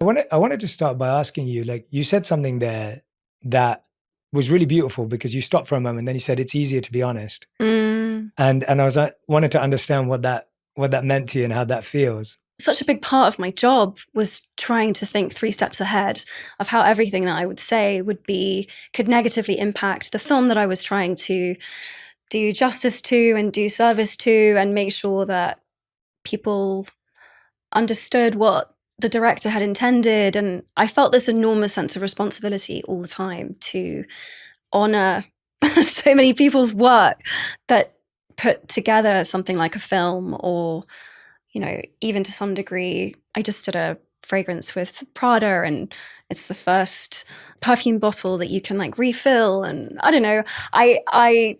I wanted to start by asking you, like, you said something there that was really beautiful because you stopped for a moment, then you said it's easier to be honest. And I was wanted to understand what that meant to you and how that feels. Such a big part of my job was trying to think 3 steps ahead of how everything that I would say could negatively impact the film that I was trying to do justice to and do service to, and make sure that people understood what the director had intended. And I felt this enormous sense of responsibility all the time to honor so many people's work that put together something like a film, or, even to some degree, I just did a fragrance with Prada, and it's the first perfume bottle that you can like refill. And I don't know, I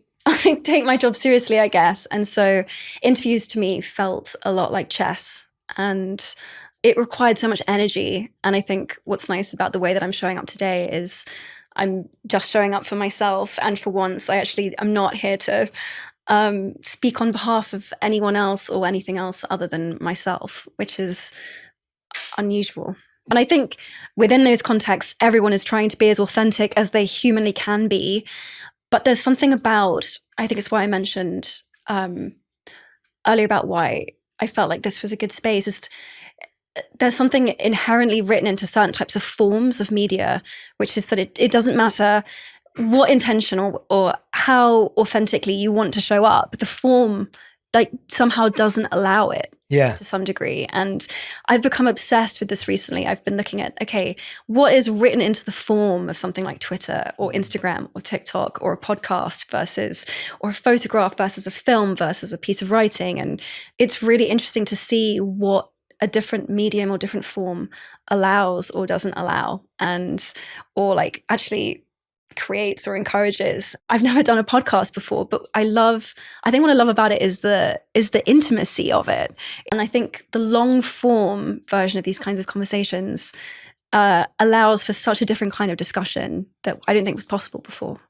take my job seriously, I guess. And so interviews to me felt a lot like chess, and it required so much energy. And I think what's nice about the way that I'm showing up today is I'm just showing up for myself. And for once, I'm not here to speak on behalf of anyone else or anything else other than myself, which is unusual. And I think within those contexts, everyone is trying to be as authentic as they humanly can be. But there's something about, I think it's why I mentioned earlier about why I felt like this was a good space, is there's something inherently written into certain types of forms of media, which is that it doesn't matter what intention or how authentically you want to show up, the form like somehow doesn't allow it to some degree. And I've become obsessed with this recently. I've been looking at, okay, what is written into the form of something like Twitter or Instagram or TikTok or a podcast or a photograph versus a film versus a piece of writing. And it's really interesting to see what a different medium or different form allows or doesn't allow, or like actually creates or encourages. I've never done a podcast before, but I think what I love about it is the intimacy of it. And I think the long form version of these kinds of conversations allows for such a different kind of discussion that I didn't think was possible before.